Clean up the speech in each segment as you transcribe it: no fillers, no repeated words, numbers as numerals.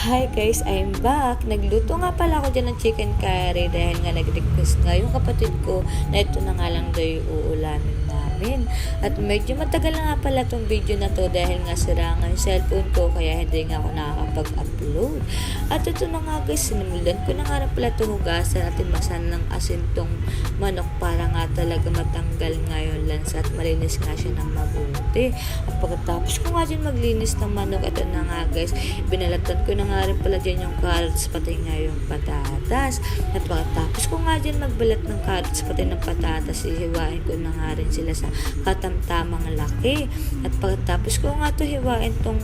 Hi guys, I'm back. Nagluto nga pala ako dyan ng chicken curry dahil nga nag-request nga yung kapatid ko na ito na nga lang daw yung uulamin namin. At medyo matagal na nga pala tong video na to dahil nga sira nga yung cellphone ko kaya hindi nga ako nakakapag-upload. At ito na nga guys, sinimulan ko na nga rin pala itong hugasan at imasan ng asin tong manok para nga talaga matanggal nga yung lansa at malinis nga siya ng mabuti. At pagkatapos ko nga dyan maglinis ng manok, ito na nga guys, binalatan ko na nga rin pala dyan yung carrots pati nga yung patatas. At pagkatapos ko nga dyan magbalat ng carrots pati ng patatas, hihiwain ko na nga rin sila sa katamtamang laki. At pagkatapos ko nga to hiwain tong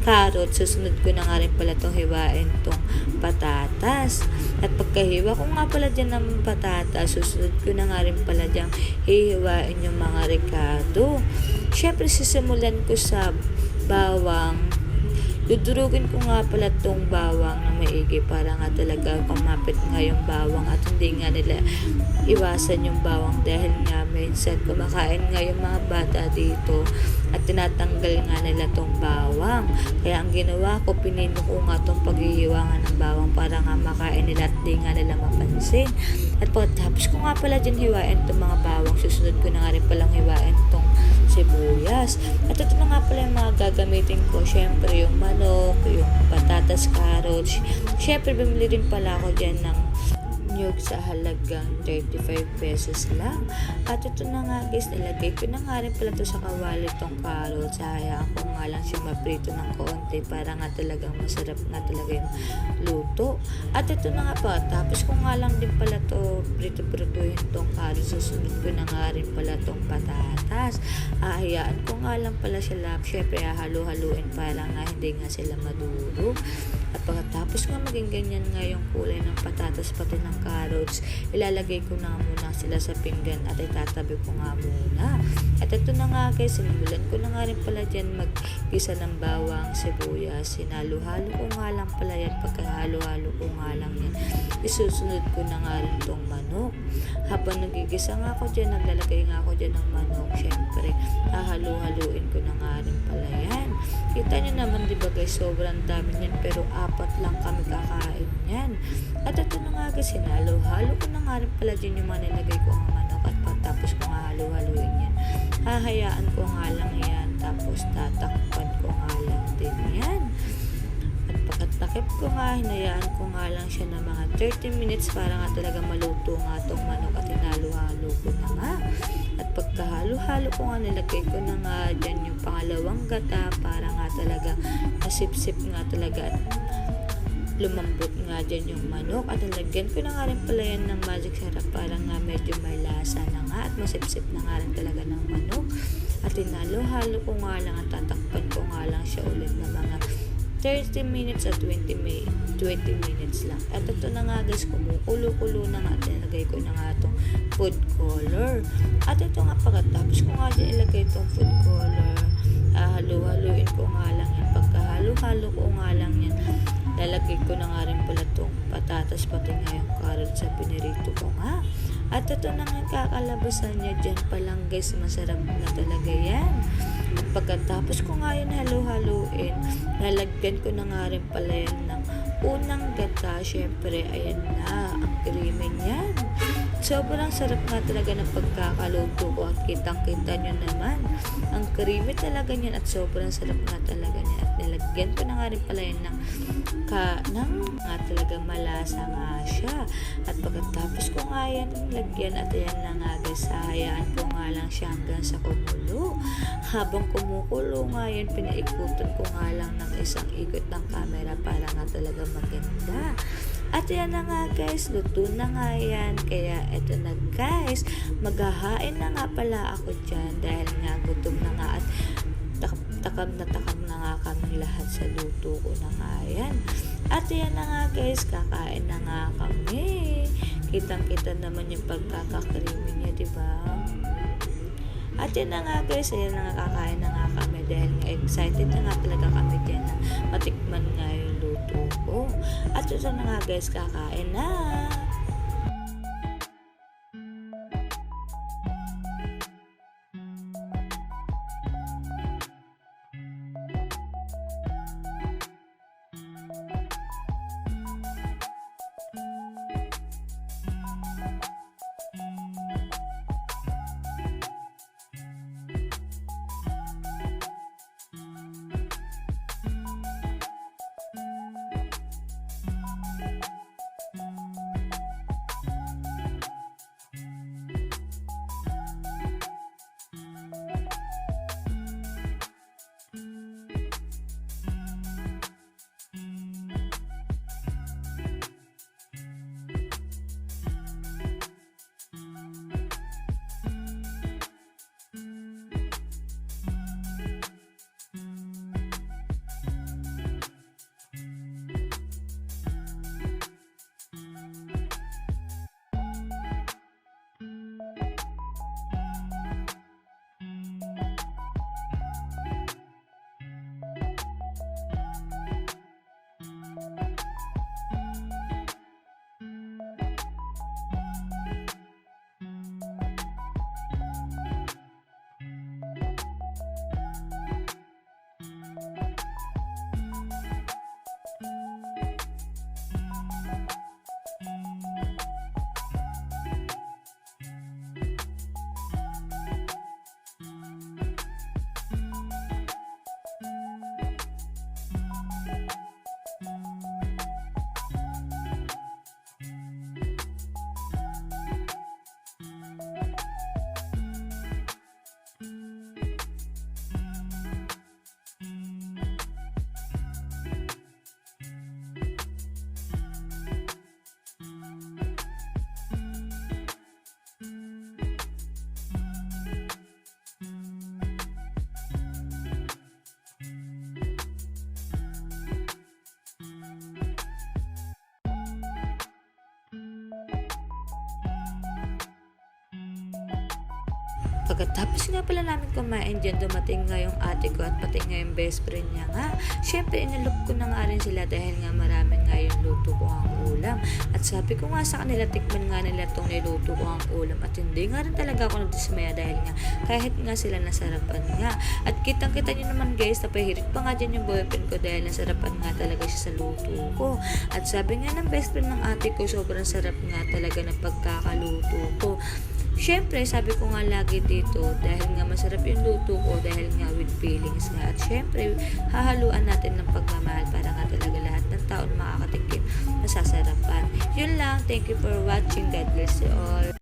carrots, susunod ko na nga rin pala tong hiwain tong patatas. At pagkahiwa ko nga pala dyan ng patatas, susunod ko na nga rin pala dyan hihiwain yung mga ricado. Syempre sisimulan ko sa bawang. Dudurugin ko nga pala tong bawang na maigi para nga talaga kumapit nga yung bawang at hindi nga nila iwasan yung bawang dahil nga minsan kumakain nga yung mga bata dito at tinatanggal nga nila tong bawang. Kaya ang ginawa ko, pinino ko nga tong paghihiwangan ng bawang para nga makain nila at di nga nila mapansin. At pagkatapos ko nga pala dyan hiwain tong mga bawang, susunod ko na nga rin palang hiwain tong sibuyas. At ito na nga pala yung mga gagamitin ko. Syempre yung manok, yung patatas, carrots. Syempre bumili rin pala ako dyan ng nyug sa halagang 35 pesos lang. At ito na nga guys, nilagay ko na nga rin pala to sa kawali tong carrots. Hayaan ko nga lang siya maprito ng konti para nga talagang masarap nga talaga yung luto. At ito na nga pa, tapos ko nga lang din pala to prito-prituhin tong carrots. Susunod ko na nga rin pala tong patatas. Hayaan ko nga lang pala sila, syempre halo-haluin para nga hindi nga sila madurog. At pagkatapos nga maging ganyan nga yung kulay ng patatas pati ng carrots, ilalagay ko na muna sila sa pinggan at itatabi ko nga muna. At ito na nga guys, sinimulan ko na nga rin pala dyan mag-gisa ng bawang, sibuyas. Sinalo-halo ko nga lang pala yan. Pagkahalo-halo ko nga lang yan, isusunod ko na nga rin tong manok. Habang nagigisa nga ako dyan, naglalagay nga ako dyan ng manok, syempre hahalo-haluin ko na nga rin pala yan. Kita nyo naman diba guys, sobrang dami yan pero 4 lang kami kakain yan. At ito na nga guys, hinalo-halo ko na nga rin pala dyan yung mga nilagay ko ang manok. At pagtapos ko nga halo-haluin yan, hahayaan ko nga lang yan, tapos tatakpan ko nga lang din yan. At pagkatakip ko nga, hinayaan ko nga lang siya ng mga 30 minutes para nga talaga maluto nga tong manok at hinalo-halo ko na nga. At pagkahalo-halo ko nga, nilagay ko na nga dyan yung pangalawang gata para nga talaga masip-sip nga talaga at lumambot nga dyan yung manok. At nilagyan ko na nga rin pala yan ng magic sarap para nga medyo may lasa na nga at masip-sip na nga rin talaga ng manok. At hinalo-halo ko nga lang at tatakpan ko nga lang siya ulit na mga 30 minutes at 20 minutes lang. At ito na nga guys, kumukulo-kulo na nga at nilagay ko na nga itong food color. At ito nga pagkatapos ko nga dyan ilagay itong food color, halo-haluin ko nga lang yan. Pagkahalo-halo ko nga lang yan, lalagay ko na nga rin pala itong patatas pati nga yung carrots sa pinirito ko nga. At ito na nga kakalabasan niya dyan pa lang guys, masarap na talaga yan. At pagkatapos ko nga yun halo-haluin, lalagyan ko na nga rin pala yan ng unang gata. Syempre ayan na ang creamy niyan. Sobrang sarap nga talaga ng pagkakaluto ko at kitang-kita nyo naman. Ang creamy talaga niyan at sobrang sarap nga talaga niyan. At nilagyan ko na nga rin pala yan ng nga talaga malasa nga siya. At pagkatapos ko nga yan lagyan at ayan na nga guys, hayaan ko nga lang siya hanggang sa kumulo. Habang kumukulo nga yan, pinaikutan ko nga lang ng isang ikot ng camera para nga talaga maganda. At yan na nga guys, luto na nga yan. Kaya eto na guys, maghahain na nga pala ako dyan dahil nga gutom na nga at takam na nga kami lahat sa luto ko na nga yan. At yan na nga guys, kakain na nga kami. Kitang-kita naman yung pagkakakrimi niya, diba? At yan na nga guys, ayan na nga, kakain na nga kami dahil nga excited na nga talaga kami dyan na matikman nga yung luto ko. At ito na nga guys, kakain na. Pagkatapos nga pala namin kumain dyan, dumating nga yung ate ko at pati nga yung best friend niya nga. Syempre, inalok ko na nga rin sila dahil nga marami nga yung luto ko ang ulam. At sabi ko nga sa kanila, tikman nga nila itong niluto ko ang ulam. At hindi nga rin talaga ako nagdismaya dahil nga kahit nga sila nasarapan nga. At kitang-kita nyo naman guys, napahirit pa nga dyan yung boyfriend ko dahil nasarapan nga talaga siya sa luto ko. At sabi nga ng best friend ng ate ko, sobrang sarap nga talaga ng pagkakaluto ko. Syempre, sabi ko nga lagi dito, dahil nga masarap yung luto ko, dahil nga with feelings nga. At syempre, hahaluan natin ng pagmamahal para nga talaga lahat ng tao na makakatikim masasarapan. Yun lang, thank you for watching. God bless you all.